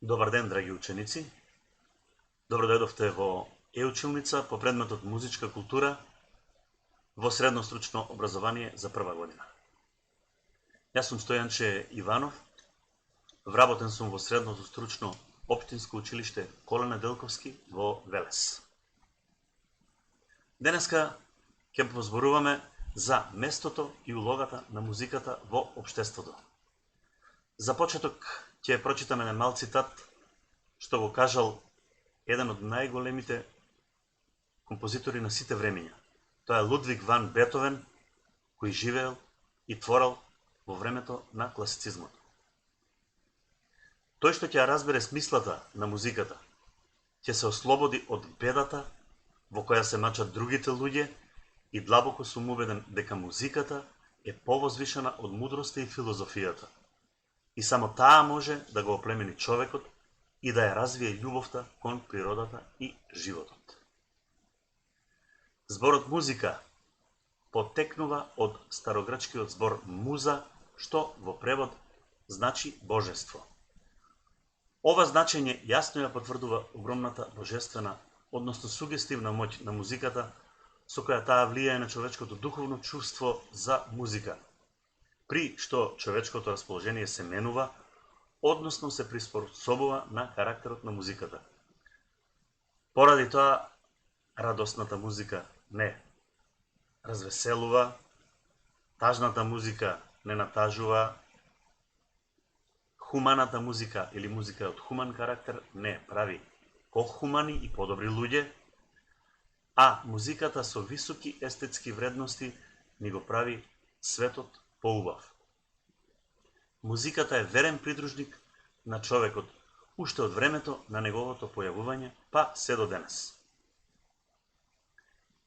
Добар ден, драги ученици. Добро дојдовте во Е-училница по предметот музичка култура во средно стручно образование за прва година. Јас сум Стојанче Иванов, вработен сум во средното стручно општинско училиште Коле Неделковски во Велес. Денеска ќе позборуваме за местото и улогата на музиката во општеството. За почеток ќе прочитаме еден мал цитат што го кажал еден од најголемите композитори на сите времиња. Тоа е Лудвиг ван Бетовен, кој живеел и творел во времето на класицизмот. Тој што ќе ја разбере смислата на музиката, ќе се ослободи од бедата во која се мачат другите луѓе и длабоко сум убеден дека музиката е повозвишена од мудроста и филозофијата. И само таа може да го оплемени човекот и да ја развие љубовта кон природата и животот. Зборот музика потекнува од старогрчкиот збор муза, што во превод значи божество. Ова значење јасно ја потврдува огромната божествена, односно сугестивна моќ на музиката, со која таа влијае на човечкото духовно чувство за музика, при што човечкото расположение се менува, односно се приспособува на карактерот на музиката. Поради тоа, радосната музика не развеселува, тажната музика не натажува, хуманата музика или музика од хуман карактер не прави похумани и подобри луѓе, а музиката со високи естетски вредности ни го прави светот поубав. Музиката е верен придружник на човекот, уште од времето на неговото појавување, па се до денес.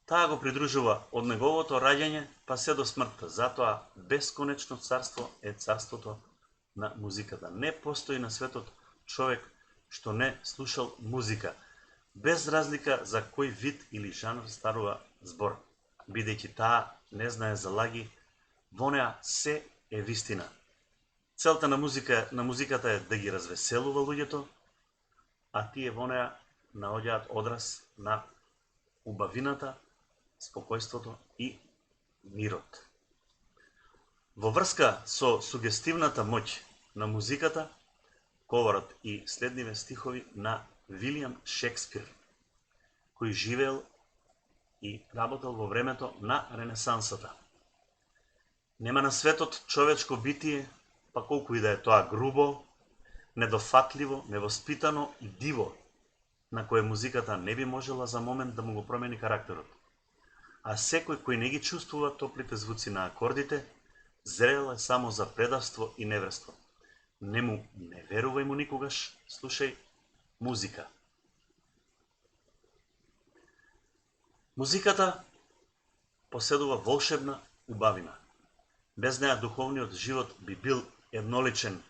Таа го придружува од неговото раѓање, па се до смртта, затоа бесконечно царство е царството на музиката. Не постои на светот човек што не слушал музика, без разлика за кој вид или жанр станува збор, бидејќи таа не знае за лаги, во неа се е вистина. Целта на музиката е да ги развеселува луѓето, а тие во неа наоѓаат одраз на убавината, спокојството и мирот. Во врска со сугестивната моќ на музиката, говорат и следниве стихови на Вилијам Шекспир, кој живеел и работел во времето на Ренесансата. Нема на светот човечко битие, па колку и да е тоа грубо, недофатливо, невоспитано и диво, на кое музиката не би можела за момент да му го промени карактерот. А секој кој не ги чувствува топлите звуци на акордите, зрел е само за предавство и неверство. Не верувај му никогаш, слушај музика. Музиката поседува волшебна убавина. Без неа духовниот живот би бил едноличен,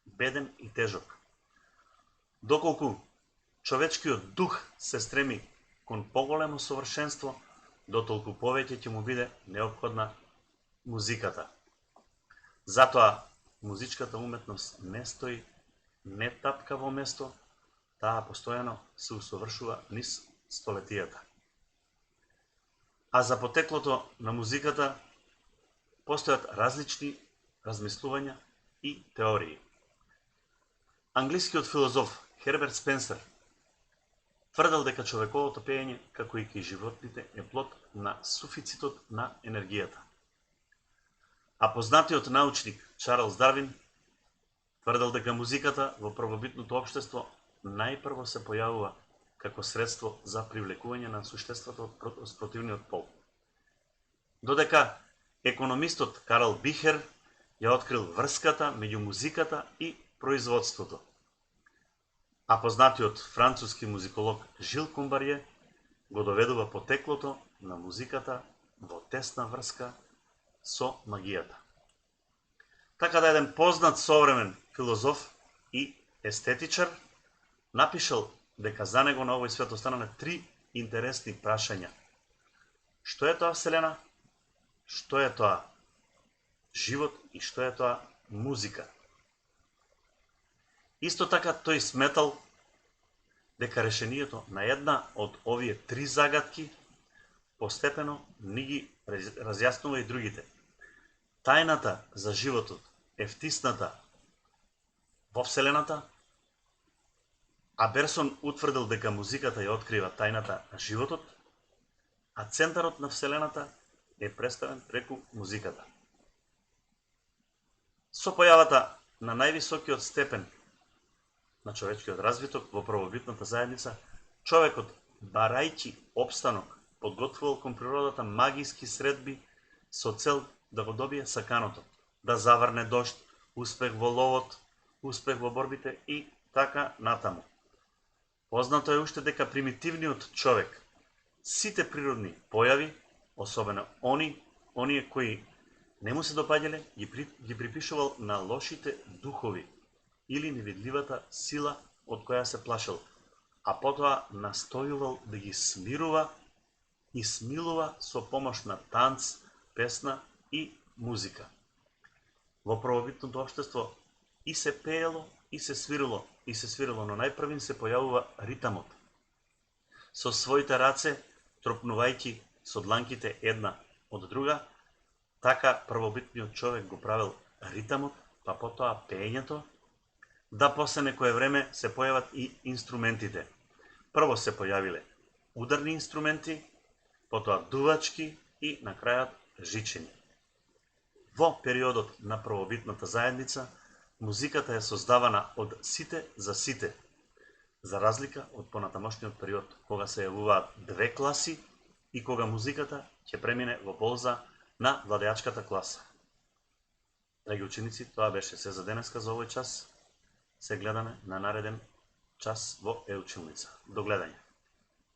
беден и тежок. Доколку човечкиот дух се стреми кон поголемо совршенство, дотолку повеќе ќе му биде неопходна музиката. Затоа музичката уметност не стои, не тапка во место, таа постојано се усовршува низ столетијата. А за потеклото на музиката постојат различни размислувања и теории. Англискиот филозоф Херберт Спенсер тврдел дека човековото пеење, како и кај животните, е плод на суфицитот на енергијата. А познатиот научник Чарлс Дарвин тврдел дека музиката во првобитното општество најпрво се појавува како средство за привлекување на суштеството од противниот пол. Додека економистот Карл Бихер ја открил врската меѓу музиката и производството. А познатиот француски музиколог Жил Комбарје го доведува потеклото на музиката во тесна врска со магијата. Така да еден познат современ филозоф и естетичар напишал дека за него на овој свет останале три интересни прашања. Што е тоа Вселена? Што е тоа живот и што е тоа музика? Исто така тој сметал дека решението на една од овие три загадки постепено ни ги разјаснува и другите. Тајната за животот е втисната во Вселената, а Берсон утврдил дека музиката ја открива тајната на животот, а центарот на Вселената е представен преку музиката. Со појавата на највисокиот степен на човечкиот развиток во првобитната заедница, човекот, барајќи обстанок, подготвувал кон природата магиски средби со цел да го добие саканото, да заврне дожд, успех во ловот, успех во борбите и така натаму. Познато е уште дека примитивниот човек сите природни појави, особено оние кои не му се допаѓале, ги припишувал на лошите духови или невидливата сила од која се плашел, а потоа настојувал да ги смирува и смилува со помош на танц, песна и музика. Во првобитното општество и се пеело, и се свирило, но најпрвин се појавува ритамот. Со своите раце, тропнувајќи со дланките една од друга, така првобитниот човек го правил ритамот, па потоа пеењето, да после некое време се појават и инструментите. Прво се појавиле ударни инструменти, потоа дувачки и на крајот жичени. Во периодот на првобитната заедница, музиката е создавана од сите за сите, за разлика од понатамошниот период, кога се јавуваат две класи и кога музиката ќе премине во полза на владеачката класа. Драги ученици, тоа беше се за денеска за овој час. Се гледаме на нареден час во Е-училница. До гледање.